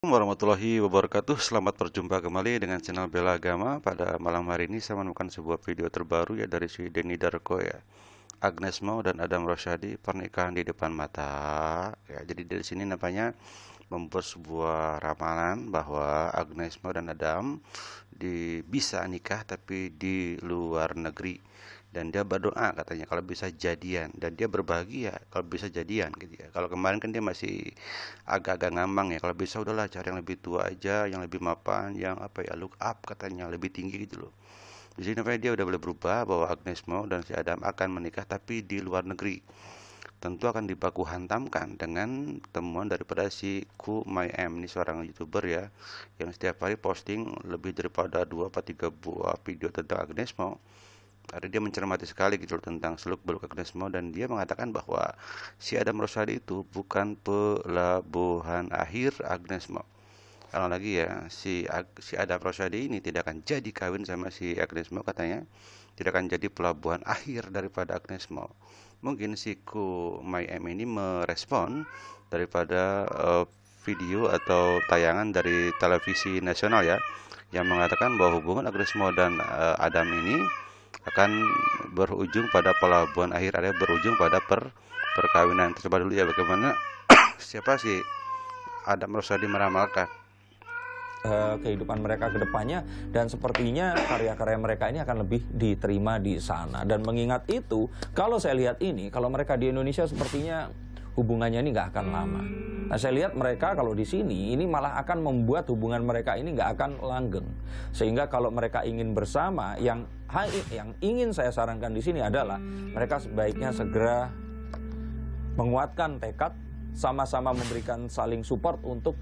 Warahmatullahi wabarakatuh. Selamat berjumpa kembali dengan channel Bela Agama. Pada malam hari ini saya menemukan sebuah video terbaru ya dari si Denny Darko ya. Agnes Mo dan Adam Rosyadi pernikahan di depan mata. Ya, jadi dari sini nampaknya membuat sebuah ramalan bahwa Agnes Mo dan Adam bisa nikah tapi di luar negeri, dan dia berdoa katanya kalau bisa jadian, dan dia berbahagia kalau bisa jadian gitu ya. Kalau kemarin kan dia masih agak-agak ngambang ya, kalau bisa udahlah cari yang lebih tua aja, yang lebih mapan, yang apa ya, look up katanya, lebih tinggi gitu loh. Di sini namanya dia udah boleh berubah bahwa Agnes Mo dan si Adam akan menikah tapi di luar negeri. Tentu akan dibaku hantamkan dengan temuan daripada si Ku My M, ini seorang YouTuber ya, yang setiap hari posting lebih daripada 2 atau 3 buah video tentang Agnes Mo. Ada dia mencermati sekali gitu tentang seluk-beluk Agnes Mo, dan dia mengatakan bahwa si Adam Rosadi itu bukan pelabuhan akhir Agnes Mo. Kalau lagi ya, si Adam Rosadi ini tidak akan jadi kawin sama si Agnes Mo katanya, tidak akan jadi pelabuhan akhir daripada Agnes Mo. Mungkin si Ku My M ini merespon daripada video atau tayangan dari televisi nasional ya, yang mengatakan bahwa hubungan Agnes Mo dan Adam ini akan berujung pada pelabuhan akhir, ada berujung pada perkawinan. Coba dulu ya bagaimana siapa sih Adam Rosadi meramalkan. Kehidupan mereka ke depannya, dan sepertinya karya-karya mereka ini akan lebih diterima di sana. Dan mengingat itu, kalau saya lihat ini, kalau mereka di Indonesia sepertinya hubungannya ini nggak akan lama. Nah, saya lihat mereka kalau di sini ini malah akan membuat hubungan mereka ini nggak akan langgeng. Sehingga kalau mereka ingin bersama, yang ingin saya sarankan di sini adalah mereka sebaiknya segera menguatkan tekad, sama-sama memberikan saling support untuk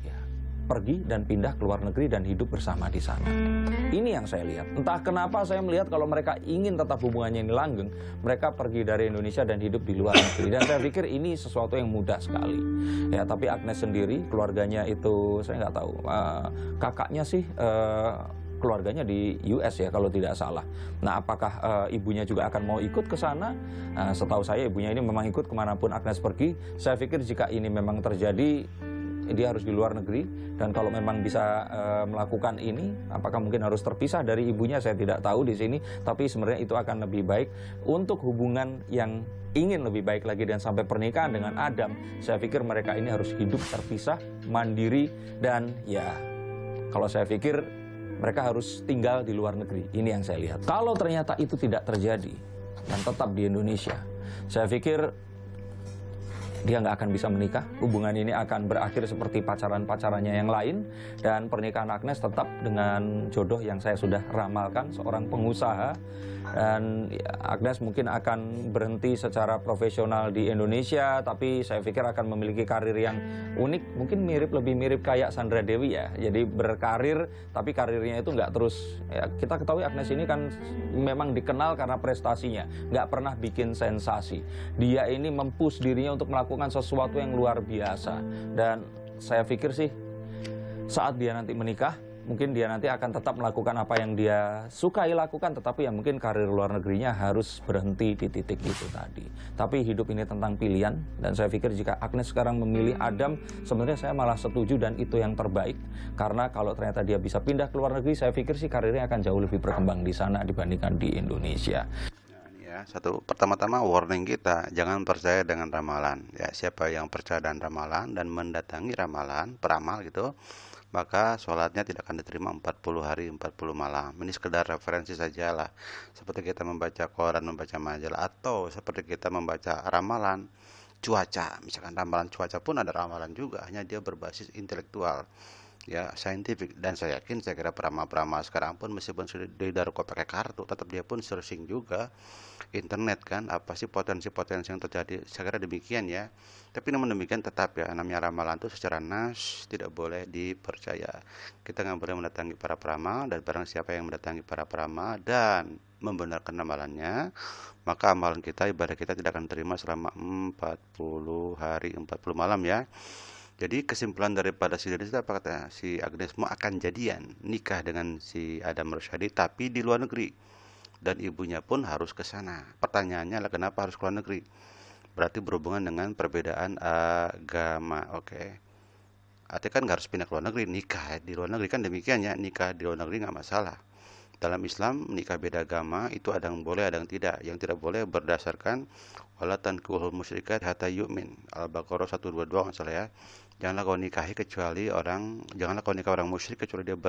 pergi dan pindah ke luar negeri dan hidup bersama di sana. Ini yang saya lihat. Entah kenapa saya melihat kalau mereka ingin tetap hubungannya ini langgeng, mereka pergi dari Indonesia dan hidup di luar negeri. Dan saya pikir ini sesuatu yang mudah sekali. Ya, tapi Agnes sendiri, keluarganya itu saya nggak tahu. Kakaknya sih keluarganya di US ya kalau tidak salah. Nah, apakah ibunya juga akan mau ikut ke sana? Setahu saya ibunya ini memang ikut kemanapun Agnes pergi. Saya pikir jika ini memang terjadi, dia harus di luar negeri, dan kalau memang bisa melakukan ini, apakah mungkin harus terpisah dari ibunya, saya tidak tahu di sini. Tapi sebenarnya itu akan lebih baik untuk hubungan yang ingin lebih baik lagi dan sampai pernikahan dengan Adam. Saya pikir mereka ini harus hidup terpisah, mandiri, dan ya kalau saya pikir mereka harus tinggal di luar negeri. Ini yang saya lihat. Kalau ternyata itu tidak terjadi dan tetap di Indonesia, saya pikir dia nggak akan bisa menikah. Hubungan ini akan berakhir seperti pacaran-pacarannya yang lain. Dan pernikahan Agnes tetap dengan jodoh yang saya sudah ramalkan, seorang pengusaha. Dan Agnes mungkin akan berhenti secara profesional di Indonesia, tapi saya pikir akan memiliki karir yang unik. Mungkin lebih mirip kayak Sandra Dewi ya. Jadi berkarir, tapi karirnya itu nggak terus. Ya, kita ketahui Agnes ini kan memang dikenal karena prestasinya. Nggak pernah bikin sensasi. Dia ini mempush dirinya untuk melakukan sesuatu yang luar biasa. Dan saya pikir sih saat dia nanti menikah, mungkin dia nanti akan tetap melakukan apa yang dia sukai lakukan, tetapi ya mungkin karir luar negerinya harus berhenti di titik itu tadi. Tapi hidup ini tentang pilihan, dan saya pikir jika Agnes sekarang memilih Adam, sebenarnya saya malah setuju dan itu yang terbaik. Karena kalau ternyata dia bisa pindah ke luar negeri, saya pikir sih karirnya akan jauh lebih berkembang di sana dibandingkan di Indonesia. Satu, pertama-tama warning kita, jangan percaya dengan ramalan ya. Siapa yang percaya dengan ramalan dan mendatangi ramalan, peramal gitu, maka sholatnya tidak akan diterima 40 hari 40 malam. Ini sekedar referensi saja lah, seperti kita membaca koran, membaca majalah, atau seperti kita membaca ramalan cuaca. Misalkan ramalan cuaca pun ada ramalan juga, hanya dia berbasis intelektual ya, saintifik. Dan saya yakin, saya kira peramal-peramal sekarang pun meskipun sudah didaruko pakai kartu, tetap dia pun searching juga internet kan, apa sih potensi-potensi yang terjadi. Saya kira demikian ya. Tapi namun demikian tetap ya, namanya ramalan itu secara nas tidak boleh dipercaya. Kita nggak boleh mendatangi para peramal, dan barang siapa yang mendatangi para peramal dan membenarkan amalannya, maka amalan kita, ibadah kita tidak akan terima selama 40 hari 40 malam ya. Jadi kesimpulan daripada si Dennis apa kata si Agnes Mo akan jadian nikah dengan si Adam Rosyadi tapi di luar negeri, dan ibunya pun harus ke sana. Pertanyaannya adalah kenapa harus ke luar negeri? Berarti berhubungan dengan perbedaan agama. Oke. Artinya kan nggak harus pindah ke luar negeri, nikah di luar negeri kan demikian ya, nikah di luar negeri nggak masalah. Dalam Islam, nikah beda agama itu ada yang boleh, ada yang tidak. Yang tidak boleh berdasarkan wala tankihul musyrikat hatta yu'min. Al-Baqarah 122 nggak salah ya. Janganlah kau nikahi kecuali janganlah kau nikah orang musyrik kecuali dia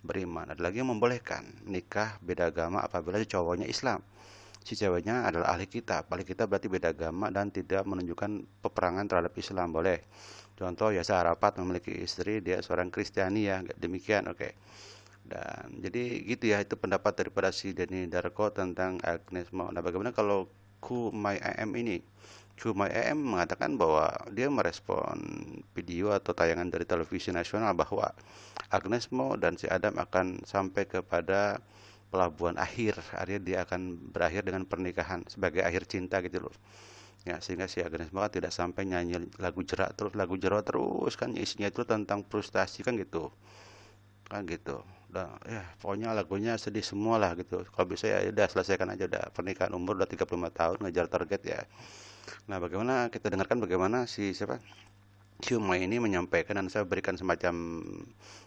beriman. Ada lagi yang membolehkan nikah beda agama apabila si cowoknya Islam. Si ceweknya adalah ahli kitab. Ahli kitab berarti beda agama dan tidak menunjukkan peperangan terhadap Islam, boleh. Contoh Yasser Arafat memiliki istri, dia seorang Kristiani ya, demikian, oke. Dan jadi gitu ya, itu pendapat daripada si Denny Darko tentang Agnes Mo. Nah, bagaimana kalau Kumai AM ini? Kumai AM mengatakan bahwa dia merespon video atau tayangan dari televisi nasional bahwa Agnes Mo dan si Adam akan sampai kepada pelabuhan akhir. Artinya dia akan berakhir dengan pernikahan sebagai akhir cinta gitu loh. Ya, sehingga si Agnes Mo kan tidak sampai nyanyi lagu jerak terus kan isinya itu tentang frustasi kan gitu. Kan gitu. Udah, ya pokoknya lagunya sedih semua lah gitu. Kalau bisa ya udah selesaikan aja, udah pernikahan umur udah 35 tahun ngejar target ya. Nah, bagaimana kita dengarkan bagaimana si siapa Cuma ini menyampaikan, dan saya berikan semacam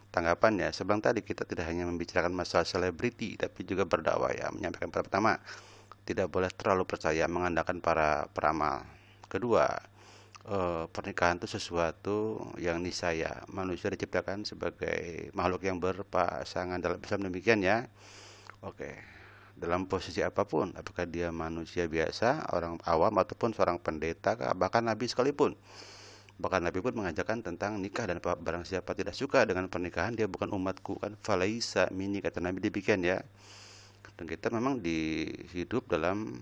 tanggapan ya. Sebelum tadi kita tidak hanya membicarakan masalah selebriti tapi juga berdakwah ya, menyampaikan pertama tidak boleh terlalu percaya mengandalkan para peramal. Kedua, pernikahan itu sesuatu yang niscaya. Manusia diciptakan sebagai makhluk yang berpasangan dalam Islam, demikian ya. Oke. Dalam posisi apapun, apakah dia manusia biasa, orang awam ataupun seorang pendeta, bahkan Nabi sekalipun. Bahkan Nabi pun mengajarkan tentang nikah, dan barang siapa tidak suka dengan pernikahan dia bukan umatku kan. Falaisa minni, kata Nabi, demikian ya. Dan kita memang hidup dalam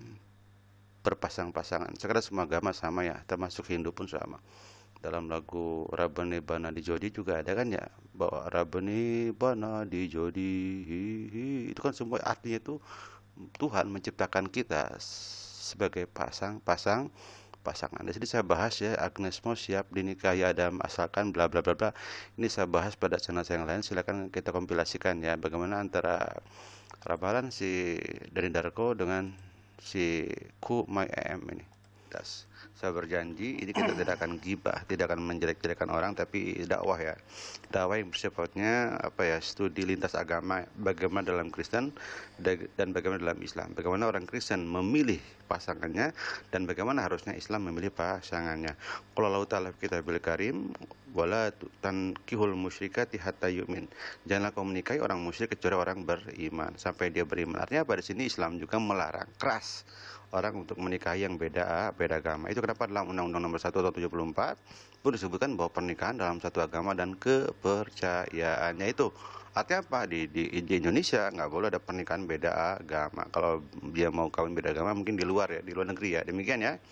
berpasang-pasangan. Sekarang semua agama sama ya, termasuk Hindu pun sama. Dalam lagu Rabbani Bana di Jodi juga ada kan ya, bahwa Rabbani Bana di Jodi, itu kan semua artinya itu Tuhan menciptakan kita sebagai pasangan. Di sini saya bahas ya, Agnes Mo siap dinikahi Adam asalkan bla bla bla bla. Ini saya bahas pada channel saya yang lain, silakan kita kompilasikan ya, bagaimana antara ramalan si Denny Darko dengan si Kumai AM ini. Saya berjanji ini kita tidak akan gibah, tidak akan menjelek-jelekan orang, tapi dakwah ya. Dakwah yang bersifatnya studi lintas agama, bagaimana dalam Kristen dan bagaimana dalam Islam. Bagaimana orang Kristen memilih pasangannya dan bagaimana harusnya Islam memilih pasangannya. Qala Allahu ta'ala fi kitabil karim, wala tankihul musyrikati hatta yu'min. Janganlah kau menikahi orang musyrik kecuali orang beriman, sampai dia beriman. Artinya pada sini Islam juga melarang keras orang untuk menikahi yang beda agama. Itu kenapa dalam Undang-Undang Nomor 1 Tahun 74 pun disebutkan bahwa pernikahan dalam satu agama dan kepercayaannya itu. Artinya apa? Di Indonesia nggak boleh ada pernikahan beda agama. Kalau dia mau kawin beda agama mungkin di luar negeri ya. Demikian ya.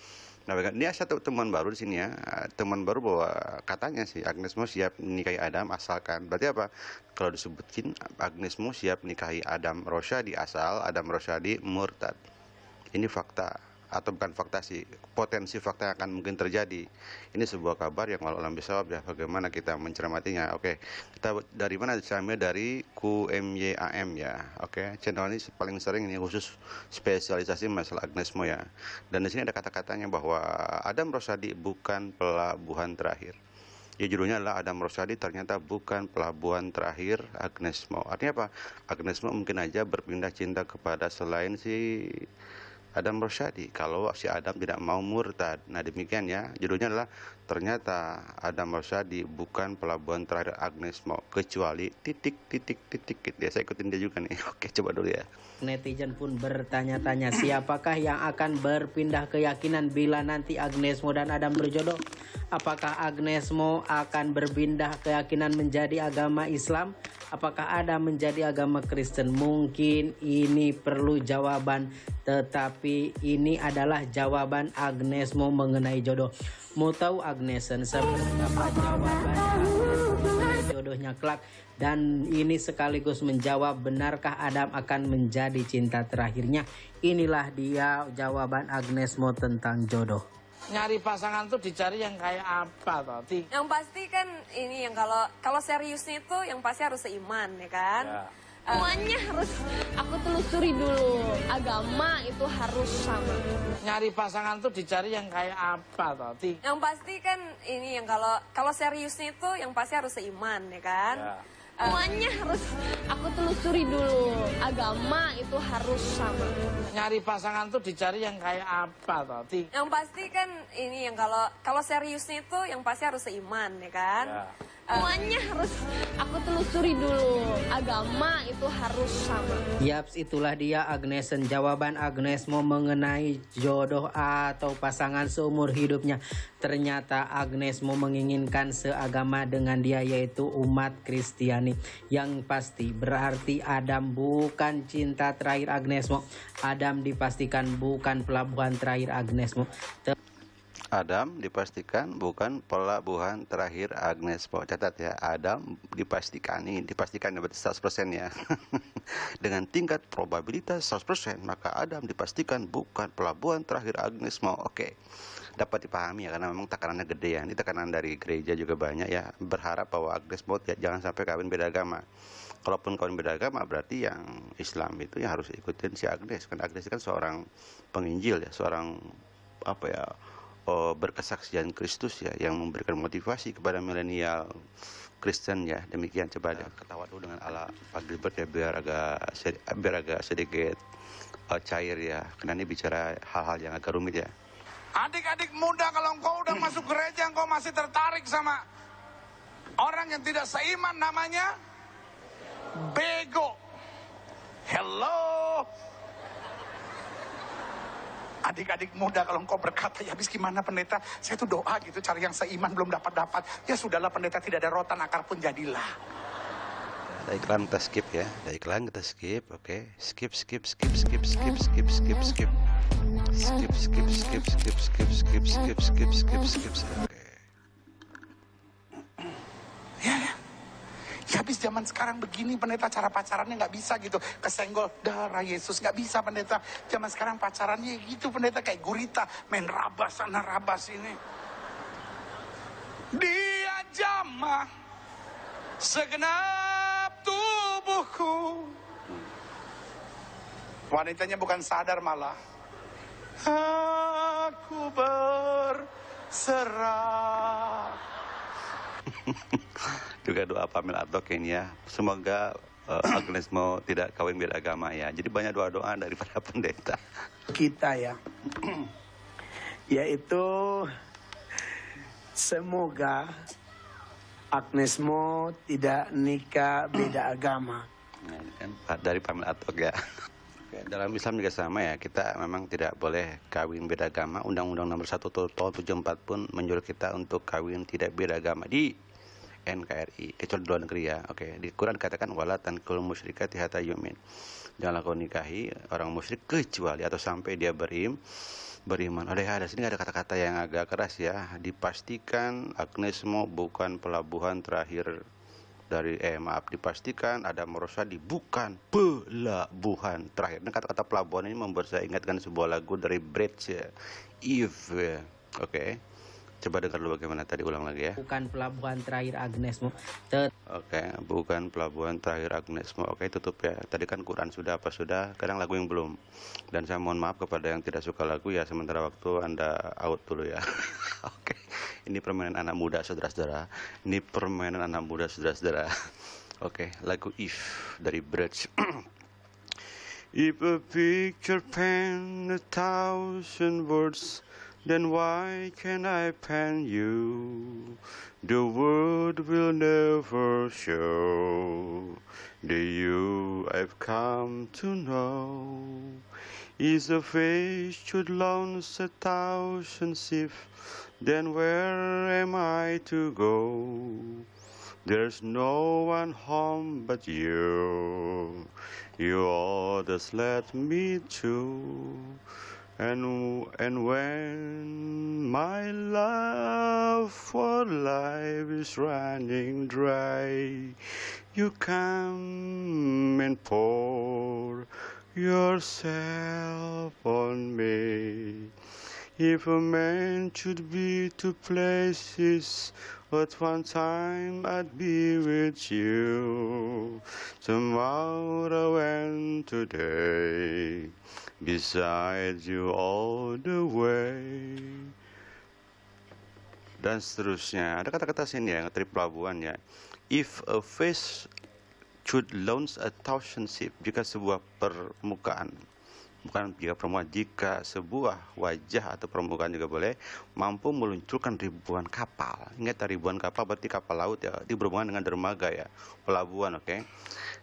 Nah, ini satu teman baru di sini ya. Teman baru bahwa katanya sih Agnes Mo siap menikahi Adam asalkan. Berarti apa? Kalau disebutin Agnes Mo siap menikahi Adam Rosyadi asal Adam Rosyadi murtad. Ini fakta, atau bukan fakta sih, potensi fakta yang akan mungkin terjadi. Ini sebuah kabar yang walau alam bisawab ya, bagaimana kita mencermatinya. Oke, kita dari mana? Sampai dari QMYAM ya. Oke, channel ini paling sering ini khusus spesialisasi masalah Agnes Mo ya. Dan di sini ada kata-katanya bahwa Adam Rosyadi bukan pelabuhan terakhir. Ya, judulnya adalah Adam Rosyadi ternyata bukan pelabuhan terakhir Agnes Mo. Artinya apa? Agnes Mo mungkin aja berpindah cinta kepada selain si Adam Rosyadi kalau si Adam tidak mau murtad. Nah, demikian ya, judulnya adalah ternyata Adam Rosyadi bukan pelabuhan terakhir Agnes Mo kecuali titik. Ya, saya ikutin dia juga nih. Oke, coba dulu ya. Netizen pun bertanya-tanya, siapakah yang akan berpindah keyakinan bila nanti Agnes Mo dan Adam berjodoh? Apakah Agnes Mo akan berpindah keyakinan menjadi agama Islam? Apakah Adam menjadi agama Kristen? Mungkin ini perlu jawaban, tetapi ini adalah jawaban Agnes Mo mengenai jodoh. Mau tahu Agnesen seperti apa jawaban Agnes jodohnya kelak? Dan ini sekaligus menjawab benarkah Adam akan menjadi cinta terakhirnya? Inilah dia jawaban Agnes Mo tentang jodoh. Nyari pasangan tuh dicari yang kayak apa tadi? Yang pasti kan ini yang kalau seriusnya itu yang pasti harus seiman ya kan. Ya. Semuanya harus aku telusuri dulu. Agama itu harus sama. Nyari pasangan tuh dicari yang kayak apa, Toti? Yang pasti kan ini yang kalau seriusnya itu yang pasti harus seiman, ya kan? Ya. Semuanya harus aku telusuri dulu. Agama itu harus sama. Nyari pasangan tuh dicari yang kayak apa, Toti? Yang pasti kan ini yang kalau seriusnya itu yang pasti harus seiman, ya kan? Ya. Semuanya harus aku telusuri dulu. Agama itu harus sama. Yaps, itulah dia Agnesen. Jawaban Agnes Mo mengenai jodoh atau pasangan seumur hidupnya. Ternyata Agnes Mo menginginkan seagama dengan dia, yaitu umat Kristiani. Yang pasti berarti Adam bukan cinta terakhir Agnes Mo. Adam dipastikan bukan pelabuhan terakhir Agnes Mo. Adam dipastikan bukan pelabuhan terakhir Agnes Mo. Catat ya, Adam dipastikan, ini dipastikan berarti 100% ya. Dengan tingkat probabilitas 100%, maka Adam dipastikan bukan pelabuhan terakhir Agnes Mo. Oke, dapat dipahami ya, karena memang tekanannya gede ya. Ini tekanan dari gereja juga banyak ya, berharap bahwa Agnes Mo jangan sampai kawin beda agama. Kalaupun kawin beda agama, berarti yang Islam itu yang harus ikutin si Agnes. Kan Agnes kan seorang penginjil ya, seorang apa ya, berkesaksian Kristus ya, yang memberikan motivasi kepada milenial Kristen ya. Demikian, coba deh ketawa dulu dengan ala Pak Gilbert ya, biar agak sedikit cair ya, karena ini bicara hal-hal yang agak rumit ya. Adik-adik muda, kalau engkau udah masuk gereja, engkau masih tertarik sama orang yang tidak seiman, namanya bego. Hello. Adik-adik muda, kalau engkau berkata, ya habis gimana pendeta, saya tuh doa gitu, cari yang seiman belum dapat-dapat. Ya sudahlah pendeta, tidak ada rotan akar pun jadilah. Ada iklan kita skip ya, ada iklan kita skip, oke. Skip. Oke. Ya habis zaman sekarang begini pendeta, cara pacarannya nggak bisa gitu, kesenggol darah Yesus, nggak bisa pendeta. Zaman sekarang pacarannya gitu pendeta, kayak gurita, main rabas sana rabas ini. Dia jamah segenap tubuhku. Wanitanya bukan sadar malah. Aku berserah. Juga doa Pamela Atok ini ya, semoga Agnes Mo tidak kawin beda agama ya. Jadi banyak doa-doa dari para pendeta kita ya, yaitu semoga Agnes Mo tidak nikah beda agama. nah, ini kan dari Pamela Atok ya. Oke, dalam Islam juga sama ya, kita memang tidak boleh kawin beda agama. Undang-Undang nomor 1 tahun 74 pun menyuruh kita untuk kawin tidak beda agama di NKRI, kecuali di luar negeri ya. Oke, di Quran dikatakan wala tankul musyrikati hatta yu'min. Janganlah kau nikahi orang musyrik kecuali atau sampai dia beriman. Ada sini ada kata-kata yang agak keras ya. Dipastikan Agnes Mo bukan pelabuhan terakhir dari dipastikan Adam Rosyadi bukan pelabuhan terakhir. Dan kata-kata pelabuhan ini membuat saya ingatkan sebuah lagu dari Bridge ya, If ya. Oke. Coba dengar dulu bagaimana tadi, ulang lagi ya. Bukan pelabuhan terakhir Agnes Mo. Oke, bukan pelabuhan terakhir Agnes Mo. Oke, tutup ya. Tadi kan Quran sudah apa sudah, kadang lagu yang belum. Dan saya mohon maaf kepada yang tidak suka lagu ya, sementara waktu Anda out dulu ya. Oke, ini permainan anak muda saudara-saudara. Ini permainan anak muda saudara-saudara. Oke, lagu If dari Bridge. If a picture pen 1,000 words, then why can't I pen you? The word will never show the you I've come to know. Is a face should launch 1,000 shifts, then where am I to go? There's no one home but you. You always let me through. And when my love for life is running dry, you come and pour yourself on me. If a man should be two places, at one time I'd be with you. tomorrow and today, beside you all the way. Dan seterusnya. Ada kata-kata sini ya, dari pelabuhan ya. If a fish should launch 1,000 ships, jika sebuah permukaan, bukan jika permukaan, jika sebuah wajah atau permukaan juga boleh, mampu meluncurkan ribuan kapal. Ingat, ribuan kapal berarti kapal laut ya, itu berhubungan dengan dermaga ya, pelabuhan, oke.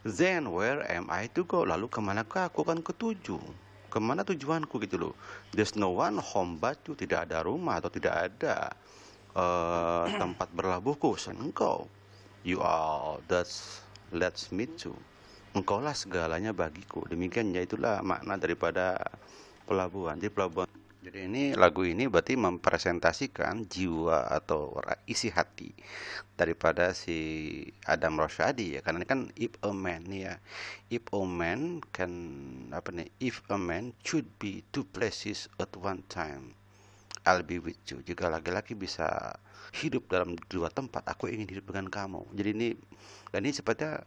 Then where am I to go? Lalu kemanakah aku akan ketuju? Kemana tujuanku gitu loh. There's no one home but you, tidak ada rumah atau tidak ada tempat berlabuhku selain engkau. You are that's let's meet you. Engkaulah segalanya bagiku. Demikian ya, itulah makna daripada pelabuhan. Jadi pelabuhan. Jadi ini lagu ini berarti mempresentasikan jiwa atau isi hati daripada si Adam Rosyadi ya. Karena ini kan if a man nih ya. If a man can if a man should be two places at one time, I'll be with you. Jika laki-laki bisa hidup dalam dua tempat, aku ingin hidup dengan kamu. Jadi ini, dan ini sepertinya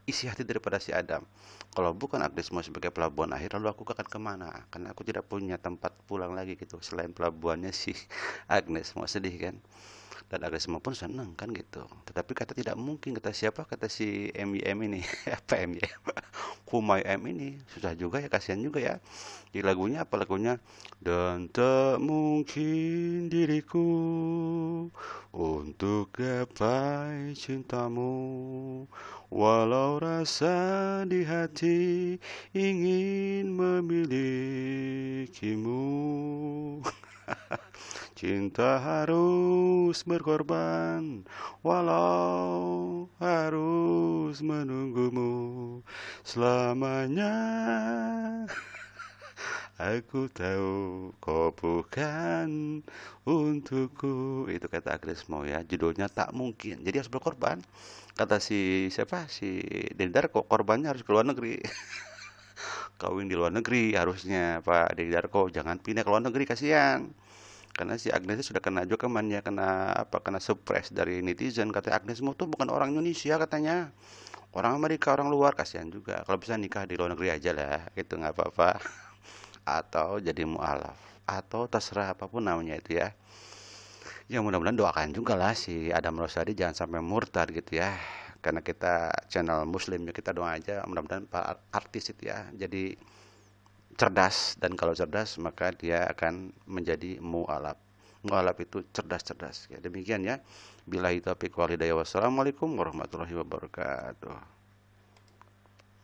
isi hati daripada si Adam. Kalau bukan Agnes Mo sebagai pelabuhan akhir, lalu aku akan kemana? Karena aku tidak punya tempat pulang lagi gitu, selain pelabuhannya si Agnes Mo. Sedih kan? Dan Agnes Mo pun senang kan gitu. Tetapi kata tidak mungkin, kata siapa? Kata si MYM ini. Apa MYM? Kumai M ini susah juga ya, kasihan juga ya. Di lagunya apa lagunya? Dan tak mungkin diriku untuk gapai cintamu, walau rasa di hati ingin memilikimu. Cinta harus berkorban, walau harus menunggumu selamanya. Aku tahu kau bukan untukku. Itu kata Agnes Mo ya. Judulnya Tak Mungkin. Jadi harus berkorban. Kata si siapa? Si Denny Darko, korbannya harus ke luar negeri. Kawin di luar negeri harusnya Pak Denny Darko. Jangan pindah ke luar negeri, kasihan. Karena si Agnes sudah kena juga ya, kena surprise dari netizen. Katanya Agnes Mo tuh bukan orang Indonesia katanya, orang Amerika, orang luar. Kasihan juga. Kalau bisa nikah di luar negeri aja lah, itu nggak apa-apa. Atau jadi mu'alaf, atau terserah apapun namanya itu ya. Ya mudah-mudahan doakan juga lah si Adam Rosyadi jangan sampai murtad gitu ya. Karena kita channel muslim ya, kita doa aja mudah-mudahan para artis itu ya jadi cerdas, dan kalau cerdas maka dia akan menjadi mu'alaf. Mu'alaf itu cerdas-cerdas ya. Demikian ya. Billahi taufiq wal hidayah. Wassalamualaikum warahmatullahi wabarakatuh.